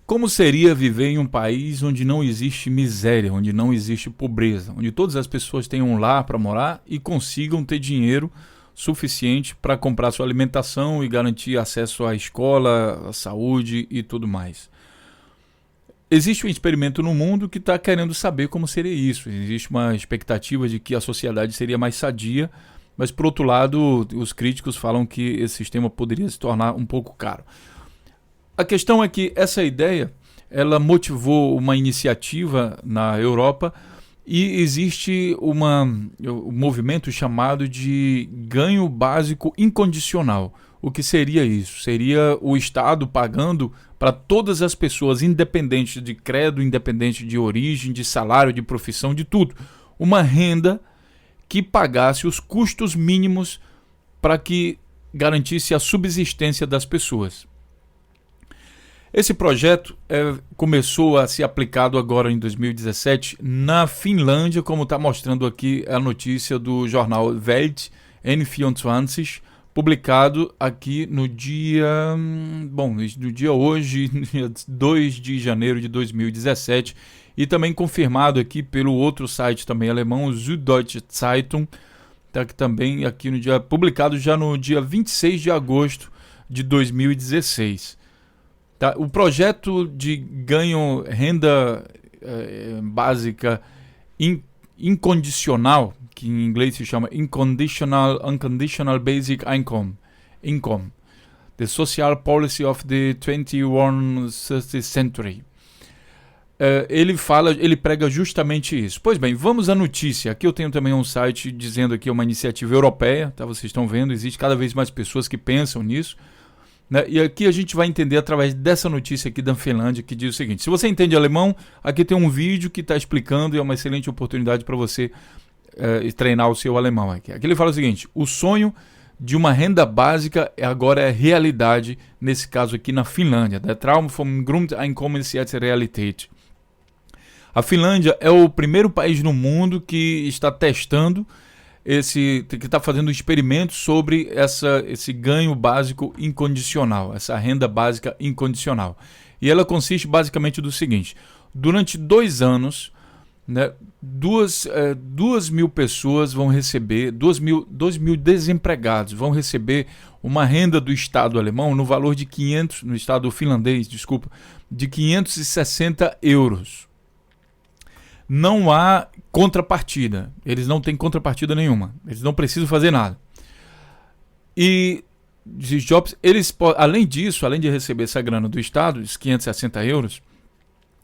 Como seria viver em um país onde não existe miséria, onde não existe pobreza, onde todas as pessoas tenham um lar para morar e consigam ter dinheiro suficiente para comprar sua alimentação e garantir acesso à escola, à saúde e tudo mais? Existe um experimento no mundo que está querendo saber como seria isso. Existe uma expectativa de que a sociedade seria mais sadia, mas por outro lado, os críticos falam que esse sistema poderia se tornar um pouco caro. A questão é que essa ideia, ela motivou uma iniciativa na Europa e existe um movimento chamado de ganho básico incondicional. O que seria isso? Seria o Estado pagando para todas as pessoas, independente de credo, independente de origem, de salário, de profissão, de tudo, uma renda que pagasse os custos mínimos para que garantisse a subsistência das pessoas. Esse projeto começou a ser aplicado agora em 2017 na Finlândia, como está mostrando aqui a notícia do jornal Welt N24, publicado aqui no dia hoje, dia 2 de janeiro de 2017, e também confirmado aqui pelo outro site também alemão, Süddeutsche Zeitung, tá aqui também aqui no dia, publicado já no dia 26 de agosto de 2016. Tá? O projeto de ganho renda básica incondicional, que em inglês se chama Unconditional Basic Income, The Social Policy of the 21st Century. Ele prega justamente isso. Pois bem, vamos à notícia. Aqui eu tenho também um site dizendo que é uma iniciativa europeia, tá? Vocês estão vendo, existe cada vez mais pessoas que pensam nisso. Né? E aqui a gente vai entender através dessa notícia aqui da Finlândia, que diz o seguinte: se você entende alemão, aqui tem um vídeo que está explicando e é uma excelente oportunidade para você treinar o seu alemão. Aqui ele fala o seguinte: o sonho de uma renda básica agora é realidade, nesse caso aqui na Finlândia. Der Traum vom Grundeinkommen ist jetzt Realität. A Finlândia é o primeiro país no mundo que está testando que está fazendo um experimento sobre esse ganho básico incondicional, essa renda básica incondicional. E ela consiste basicamente do seguinte: durante 2 anos, né, 2.000 pessoas vão receber, 2.000 desempregados vão receber uma renda do Estado alemão no valor de no Estado finlandês, de 560 euros. Não há contrapartida. Eles não têm contrapartida nenhuma. Eles não precisam fazer nada. E os jobs, além disso, além de receber essa grana do Estado, os 560 euros,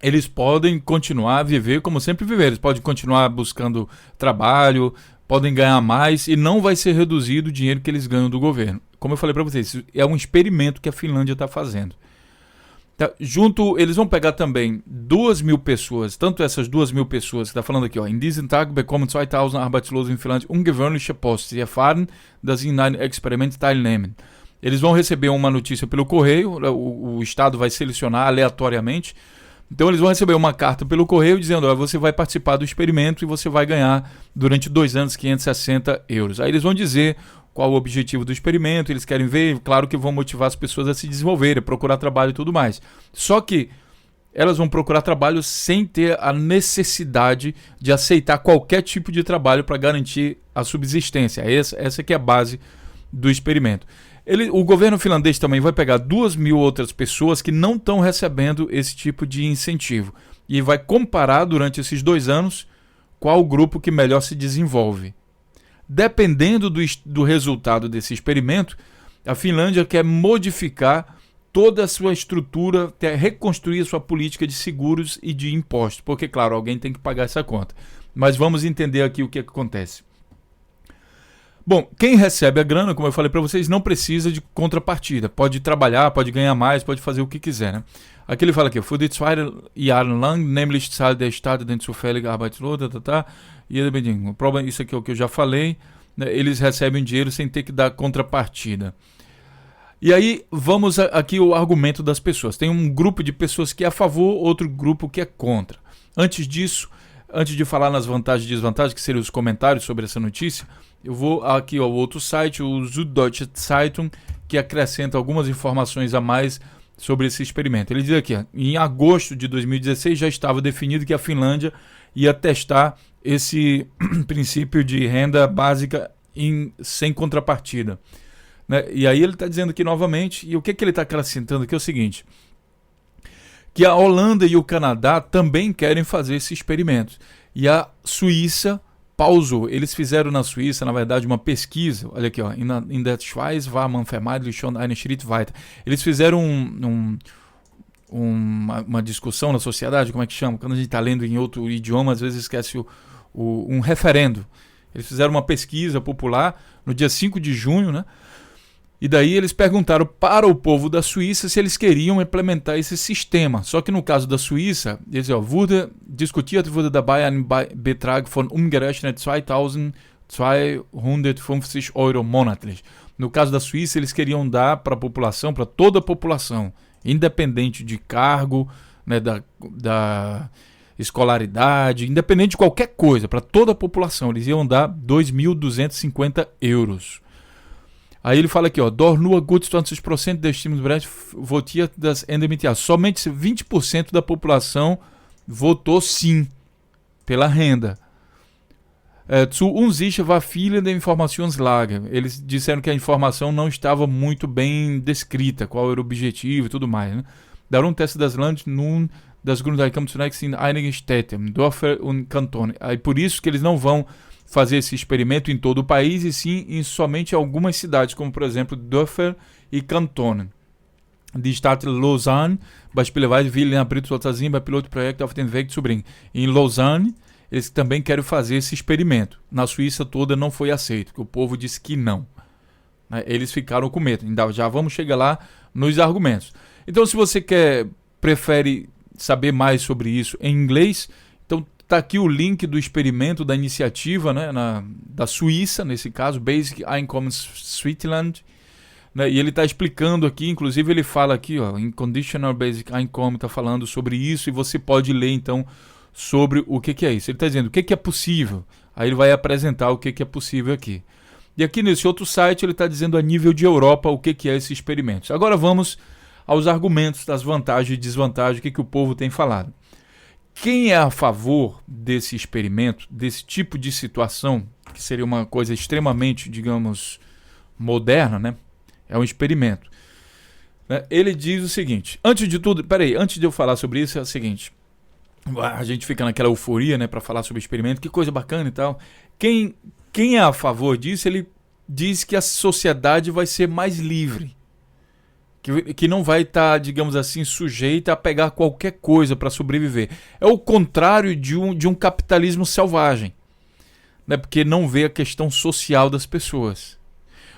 eles podem continuar a viver como sempre viveram. Eles podem continuar buscando trabalho, podem ganhar mais e não vai ser reduzido o dinheiro que eles ganham do governo. Como eu falei para vocês, é um experimento que a Finlândia está fazendo. Tá, eles vão pegar também 2.000 pessoas, tanto essas 2.000 pessoas que está falando aqui, in diesem Tag bekommen 2.000 Arbeitslose in Finnland ungewöhnliche Post. Sie erfahren, dass sie in einem Experiment teilnehmen. Eles vão receber uma notícia pelo correio, o Estado vai selecionar aleatoriamente. Então eles vão receber uma carta pelo correio dizendo: você vai participar do experimento e você vai ganhar durante 2 anos 560 euros. Aí eles vão dizer qual o objetivo do experimento, eles querem ver, claro que vão motivar as pessoas a se desenvolverem, a procurar trabalho e tudo mais. Só que elas vão procurar trabalho sem ter a necessidade de aceitar qualquer tipo de trabalho para garantir a subsistência. Essa que é a base do experimento. O governo finlandês também vai pegar 2.000 outras pessoas que não estão recebendo esse tipo de incentivo e vai comparar durante esses 2 anos qual o grupo que melhor se desenvolve. Dependendo do resultado desse experimento, a Finlândia quer modificar toda a sua estrutura, quer reconstruir a sua política de seguros e de impostos, porque, claro, alguém tem que pagar essa conta. Mas vamos entender aqui o que acontece. Bom, quem recebe a grana, como eu falei para vocês, não precisa de contrapartida. Pode trabalhar, pode ganhar mais, pode fazer o que quiser, né? Aqui ele fala aqui: für die 2 Jahre lang, nämlich zahlt der Staat den zufälligen Arbeitslohn, o problema, isso aqui é o que eu já falei, né? Eles recebem dinheiro sem ter que dar contrapartida. E aí, vamos aqui o argumento das pessoas. Tem um grupo de pessoas que é a favor, outro grupo que é contra. Antes de falar nas vantagens e desvantagens, que seriam os comentários sobre essa notícia, eu vou aqui ao outro site, o Süddeutsche Zeitung, que acrescenta algumas informações a mais sobre esse experimento. Ele diz aqui, em agosto de 2016 já estava definido que a Finlândia ia testar esse princípio de renda básica sem contrapartida. Né? E aí ele está dizendo aqui novamente, e o que ele está acrescentando aqui é o seguinte, que a Holanda e o Canadá também querem fazer esse experimento. E a Suíça pausou. Eles fizeram na Suíça, na verdade, uma pesquisa. Olha aqui, ó, in der Schweiz war man vermeintlich schon einen Schritt weiter. Eles fizeram uma discussão na sociedade, como é que chama? Quando a gente está lendo em outro idioma, às vezes esquece um referendo. Eles fizeram uma pesquisa popular no dia 5 de junho, né? E daí eles perguntaram para o povo da Suíça se eles queriam implementar esse sistema. Só que no caso da Suíça, eles diziam, diskutiert wurde dabei ein Betrag von umgerechnet 2.250 € monatlich. No caso da Suíça, eles queriam dar para a população, para toda a população, independente de cargo, né, da escolaridade, independente de qualquer coisa, para toda a população, eles iam dar 2.250 €. Aí ele fala aqui, ó, dort nur gut 20% des Stimmberechtigten votiert das Ende mit Ja. Somente 20% da população votou sim pela renda. Zu unsicher war viele der Informationslage. Eles disseram que a informação não estava muito bem descrita, qual era o objetivo e tudo mais. Né? Darum testet das Land nun das Grundeinkommen zunächst in einigen Städten, Dörfer und Kantone. Aí por isso que eles não vão fazer esse experimento em todo o país, e sim em somente algumas cidades, como por exemplo Dörfer e Kantone. Die Stadt Lausanne, beispielsweise will in April 2007 bei Pilotprojekt auf den Weg zu bringen. Em Lausanne, eles também querem fazer esse experimento. Na Suíça toda não foi aceito, porque o povo disse que não. Eles ficaram com medo. Já vamos chegar lá nos argumentos. Então, se você prefere saber mais sobre isso em inglês, então está aqui o link do experimento da iniciativa, né, da Suíça, nesse caso, Basic Income Switzerland, né, e ele está explicando aqui, inclusive ele fala aqui, ó, em Conditional Basic Income, está falando sobre isso, e você pode ler então sobre o que é isso. Ele está dizendo o que é possível, aí ele vai apresentar o que é possível aqui. E aqui nesse outro site ele está dizendo a nível de Europa o que é esse experimento. Agora vamos aos argumentos das vantagens e desvantagens, o que o povo tem falado. Quem é a favor desse experimento, desse tipo de situação, que seria uma coisa extremamente, digamos, moderna, né? É um experimento. Ele diz o seguinte, antes de eu falar sobre isso, é o seguinte, a gente fica naquela euforia, né, para falar sobre o experimento, que coisa bacana e tal. Quem é a favor disso, ele diz que a sociedade vai ser mais livre, que não vai estar, digamos assim, sujeita a pegar qualquer coisa para sobreviver. É o contrário de um capitalismo selvagem, né? Porque não vê a questão social das pessoas.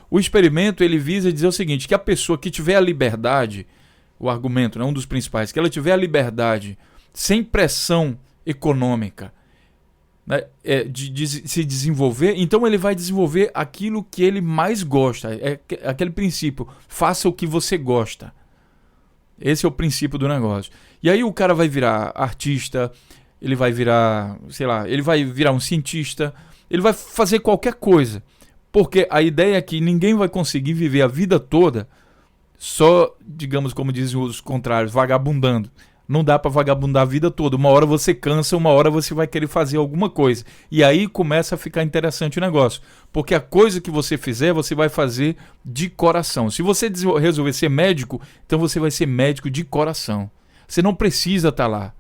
O experimento ele visa dizer o seguinte, que a pessoa que tiver a liberdade, o argumento, né, um dos principais, que ela tiver a liberdade sem pressão econômica, né, de se desenvolver, então ele vai desenvolver aquilo que ele mais gosta. É aquele princípio, faça o que você gosta. Esse é o princípio do negócio. E aí o cara vai virar artista, ele vai virar, sei lá, ele vai virar um cientista, ele vai fazer qualquer coisa. Porque a ideia é que ninguém vai conseguir viver a vida toda só, digamos, como dizem os contrários, vagabundando. Não dá para vagabundar a vida toda. Uma hora você cansa, uma hora você vai querer fazer alguma coisa. E aí começa a ficar interessante o negócio. Porque a coisa que você fizer, você vai fazer de coração. Se você resolver ser médico, então você vai ser médico de coração. Você não precisa estar lá.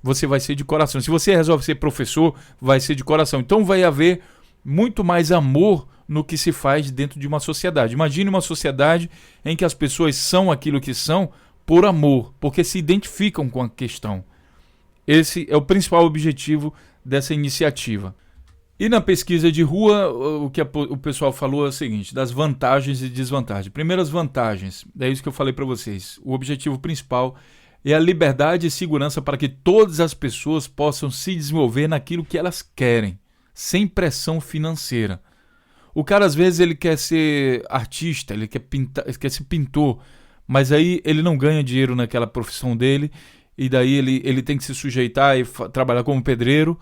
Você vai ser de coração. Se você resolve ser professor, vai ser de coração. Então vai haver muito mais amor no que se faz dentro de uma sociedade. Imagine uma sociedade em que as pessoas são aquilo que são por amor, porque se identificam com a questão. Esse é o principal objetivo dessa iniciativa. E na pesquisa de rua, o que o pessoal falou é o seguinte, das vantagens e desvantagens. Primeiras vantagens, é isso que eu falei para vocês. O objetivo principal é a liberdade e segurança para que todas as pessoas possam se desenvolver naquilo que elas querem, sem pressão financeira. O cara, às vezes, ele quer ser artista, ele quer pintar, ele quer ser pintor, mas aí ele não ganha dinheiro naquela profissão dele, e daí ele tem que se sujeitar e trabalhar como pedreiro,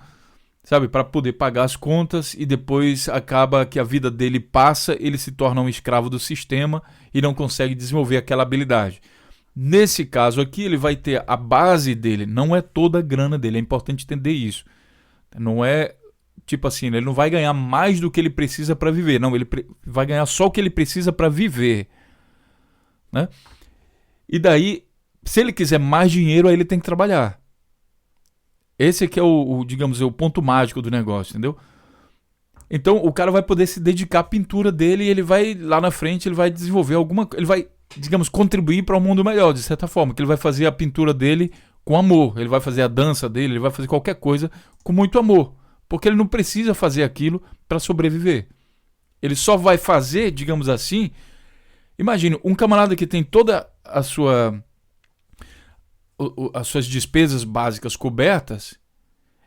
sabe, para poder pagar as contas, e depois acaba que a vida dele passa, ele se torna um escravo do sistema e não consegue desenvolver aquela habilidade. Nesse caso aqui, ele vai ter a base dele, não é toda a grana dele, é importante entender isso. Não é tipo assim, ele não vai ganhar mais do que ele precisa para viver, não, ele vai ganhar só o que ele precisa para viver, né? E daí, se ele quiser mais dinheiro, aí ele tem que trabalhar. Esse aqui é digamos, o ponto mágico do negócio, entendeu? Então o cara vai poder se dedicar à pintura dele e ele vai, lá na frente, ele vai desenvolver ele vai, digamos, contribuir para um mundo melhor, de certa forma, que ele vai fazer a pintura dele com amor, ele vai fazer a dança dele, ele vai fazer qualquer coisa com muito amor, porque ele não precisa fazer aquilo para sobreviver. Ele só vai fazer, digamos assim, imagine, um camarada que tem toda as suas despesas básicas cobertas,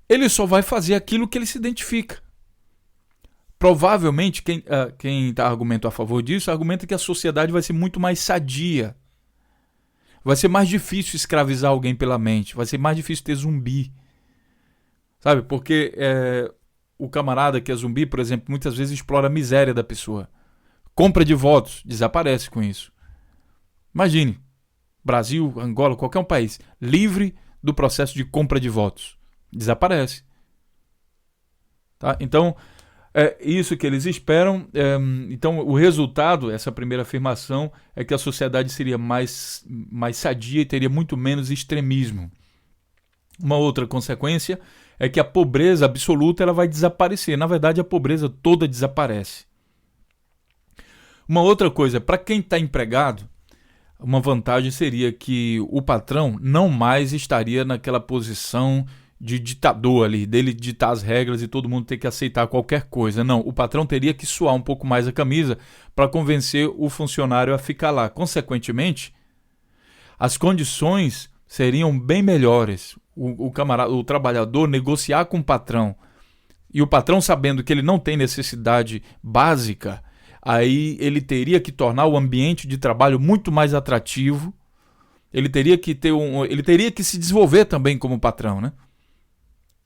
ele só vai fazer aquilo que ele se identifica. Provavelmente, quem está argumentando a favor disso, argumenta que a sociedade vai ser muito mais sadia. Vai ser mais difícil escravizar alguém pela mente. Vai ser mais difícil ter zumbi. Sabe? Porque o camarada que é zumbi, por exemplo, muitas vezes explora a miséria da pessoa. Compra de votos, desaparece com isso. Imagine, Brasil, Angola, qualquer um país, livre do processo de compra de votos. Desaparece. Tá? Então, é isso que eles esperam. Então, o resultado, essa primeira afirmação, é que a sociedade seria mais sadia e teria muito menos extremismo. Uma outra consequência é que a pobreza absoluta ela vai desaparecer. Na verdade, a pobreza toda desaparece. Uma outra coisa, para quem está empregado, uma vantagem seria que o patrão não mais estaria naquela posição de ditador ali, dele ditar as regras e todo mundo ter que aceitar qualquer coisa. Não, o patrão teria que suar um pouco mais a camisa para convencer o funcionário a ficar lá. Consequentemente, as condições seriam bem melhores. O trabalhador negociar com o patrão e o patrão sabendo que ele não tem necessidade básica, aí ele teria que tornar o ambiente de trabalho muito mais atrativo. Ele teria que se desenvolver também como patrão, né?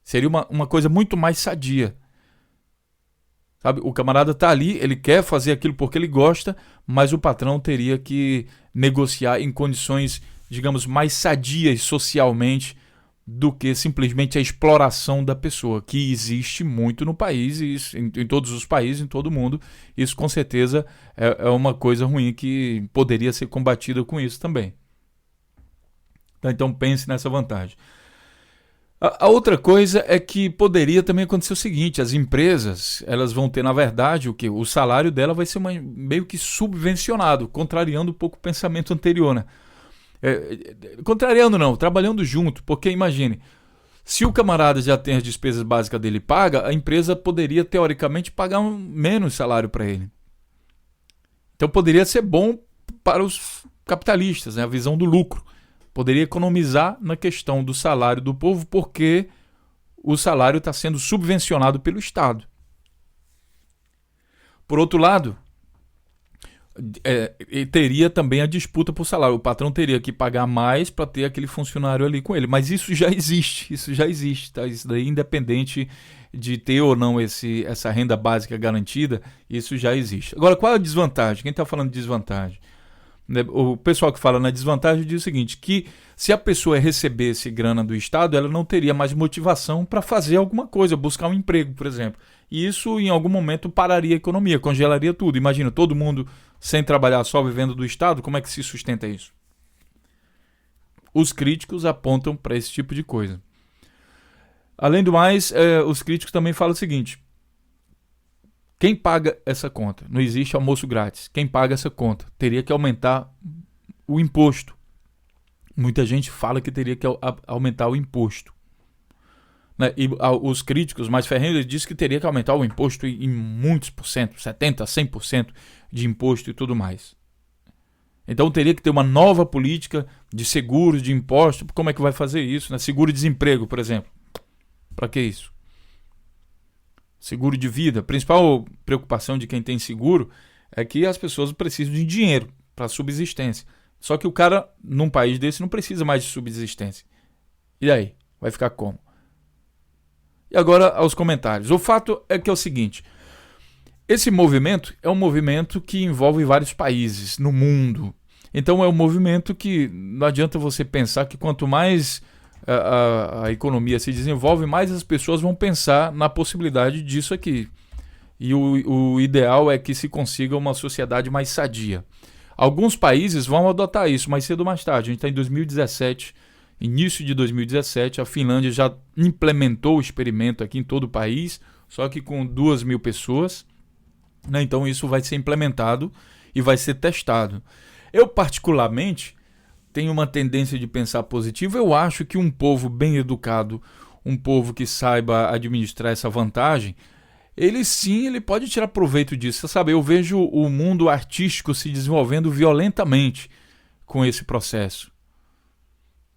Seria uma coisa muito mais sadia. Sabe? O camarada está ali, ele quer fazer aquilo porque ele gosta, mas o patrão teria que negociar em condições, digamos, mais sadias socialmente do que simplesmente a exploração da pessoa, que existe muito no país, em todos os países, em todo o mundo. Isso com certeza é uma coisa ruim que poderia ser combatida com isso também. Então pense nessa vantagem. A outra coisa é que poderia também acontecer o seguinte: as empresas elas vão ter, na verdade, o salário dela vai ser meio que subvencionado, contrariando um pouco o pensamento anterior, né? Contrariando não, trabalhando junto, porque imagine, se o camarada já tem as despesas básicas dele paga, a empresa poderia teoricamente pagar menos salário para ele. Então poderia ser bom para os capitalistas, né? A visão do lucro. Poderia economizar na questão do salário do povo, porque o salário está sendo subvencionado pelo Estado. Por outro lado, teria também a disputa por salário. O patrão teria que pagar mais para ter aquele funcionário ali com ele. Mas isso já existe, tá? Isso daí, independente de ter ou não essa renda básica garantida, isso já existe. Agora, qual é a desvantagem? Quem está falando de desvantagem? O pessoal que fala na desvantagem diz o seguinte, que se a pessoa recebesse grana do Estado, ela não teria mais motivação para fazer alguma coisa, buscar um emprego, por exemplo. E isso, em algum momento, pararia a economia, congelaria tudo. Imagina, todo mundo sem trabalhar, só vivendo do Estado, como é que se sustenta isso? Os críticos apontam para esse tipo de coisa. Além do mais, os críticos também falam o seguinte: quem paga essa conta? Não existe almoço grátis. Quem paga essa conta? Teria que aumentar o imposto. Muita gente fala que teria que aumentar o imposto. Né? E os críticos mais ferrenhos dizem que teria que aumentar o imposto em muitos por cento, 70%, 100% de imposto e tudo mais. Então teria que ter uma nova política de seguro, de imposto. Como é que vai fazer isso? Né? Seguro-desemprego, por exemplo. Para que isso? Seguro de vida. A principal preocupação de quem tem seguro é que as pessoas precisam de dinheiro para subsistência. Só que o cara, num país desse, não precisa mais de subsistência. E aí? Vai ficar como? E agora aos comentários. O fato é que é o seguinte: esse movimento é um movimento que envolve vários países no mundo. Então é um movimento que não adianta você pensar que quanto mais a economia se desenvolve, mais as pessoas vão pensar na possibilidade disso aqui. E o ideal é que se consiga uma sociedade mais sadia. Alguns países vão adotar isso mais cedo ou mais tarde. A gente está em 2017, início de 2017, a Finlândia já implementou o experimento aqui em todo o país, só que com 2.000 pessoas, né? Então isso vai ser implementado e vai ser testado. Eu particularmente tenho uma tendência de pensar positivo. Eu acho que um povo bem educado, um povo que saiba administrar essa vantagem, ele pode tirar proveito disso. Você sabe, eu vejo o mundo artístico se desenvolvendo violentamente com esse processo.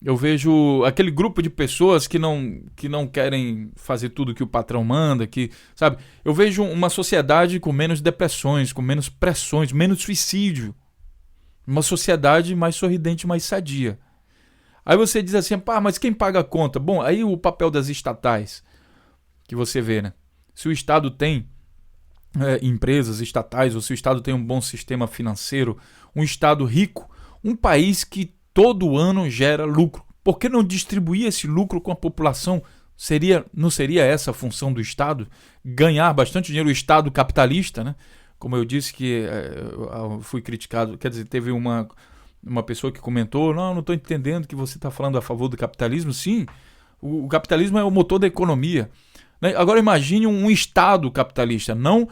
Eu vejo aquele grupo de pessoas que não querem fazer tudo que o patrão manda, sabe? Eu vejo uma sociedade com menos depressões, com menos pressões, menos suicídio. Uma sociedade mais sorridente, mais sadia. Aí você diz assim, pá, mas quem paga a conta? Bom, aí o papel das estatais, que você vê, né? Se o Estado tem empresas estatais, ou se o Estado tem um bom sistema financeiro, um Estado rico, um país que todo ano gera lucro, por que não distribuir esse lucro com a população? Não seria essa a função do Estado? Ganhar bastante dinheiro, o Estado capitalista, né? Como eu disse que eu fui criticado, quer dizer, teve uma pessoa que comentou, não estou entendendo que você está falando a favor do capitalismo. Sim, o capitalismo é o motor da economia. Né? Agora imagine um Estado capitalista, não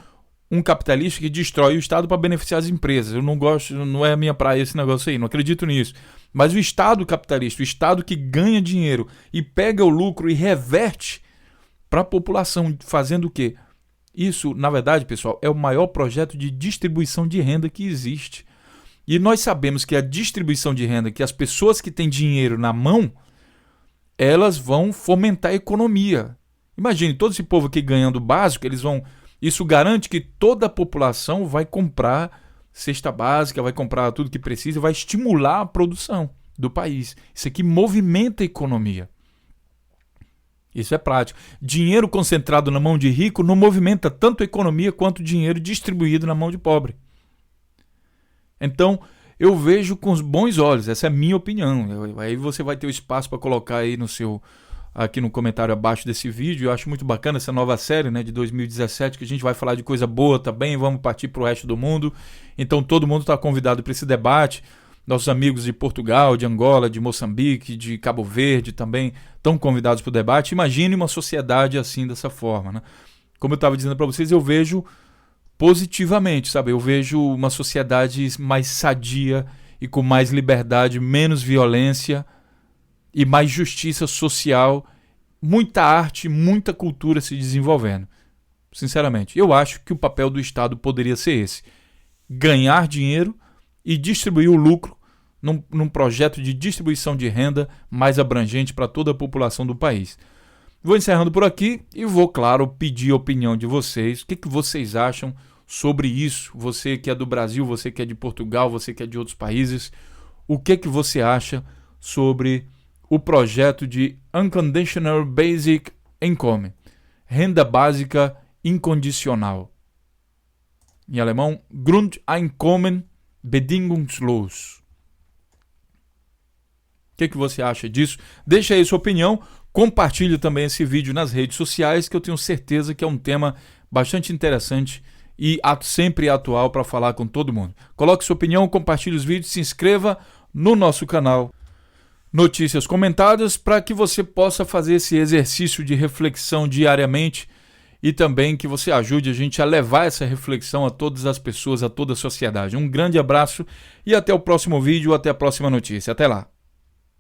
um capitalista que destrói o Estado para beneficiar as empresas. Eu não gosto, não é a minha praia esse negócio aí, não acredito nisso. Mas o Estado capitalista, o Estado que ganha dinheiro e pega o lucro e reverte para a população, fazendo o quê? Isso, na verdade, pessoal, é o maior projeto de distribuição de renda que existe. E nós sabemos que a distribuição de renda, que as pessoas que têm dinheiro na mão, elas vão fomentar a economia. Imagine, todo esse povo aqui ganhando básico, isso garante que toda a população vai comprar cesta básica, vai comprar tudo que precisa, vai estimular a produção do país. Isso aqui movimenta a economia. Isso é prático. Dinheiro concentrado na mão de rico não movimenta tanto a economia quanto dinheiro distribuído na mão de pobre. Então, eu vejo com os bons olhos, essa é a minha opinião. Aí você vai ter o espaço para colocar aí aqui no comentário abaixo desse vídeo. Eu acho muito bacana essa nova série, né, de 2017, que a gente vai falar de coisa boa também, vamos partir para o resto do mundo. Então todo mundo está convidado para esse debate. Nossos amigos de Portugal, de Angola, de Moçambique, de Cabo Verde também estão convidados para o debate. Imagine uma sociedade assim, dessa forma, né? Como eu estava dizendo para vocês, eu vejo positivamente, sabe? Eu vejo uma sociedade mais sadia e com mais liberdade, menos violência e mais justiça social, muita arte, muita cultura se desenvolvendo. Sinceramente, eu acho que o papel do Estado poderia ser esse: ganhar dinheiro e distribuir o lucro num projeto de distribuição de renda mais abrangente para toda a população do país. Vou encerrando por aqui e vou, claro, pedir a opinião de vocês. O que vocês acham sobre isso? Você que é do Brasil, você que é de Portugal, você que é de outros países, o que você acha sobre o projeto de Unconditional Basic Income, renda básica incondicional? Em alemão, Grundeinkommen bedingungslos. O que você acha disso? Deixa aí sua opinião, compartilhe também esse vídeo nas redes sociais, que eu tenho certeza que é um tema bastante interessante e sempre atual para falar com todo mundo. Coloque sua opinião, compartilhe os vídeos, se inscreva no nosso canal Notícias Comentadas, para que você possa fazer esse exercício de reflexão diariamente e também que você ajude a gente a levar essa reflexão a todas as pessoas, a toda a sociedade. Um grande abraço e até o próximo vídeo, até a próxima notícia. Até lá!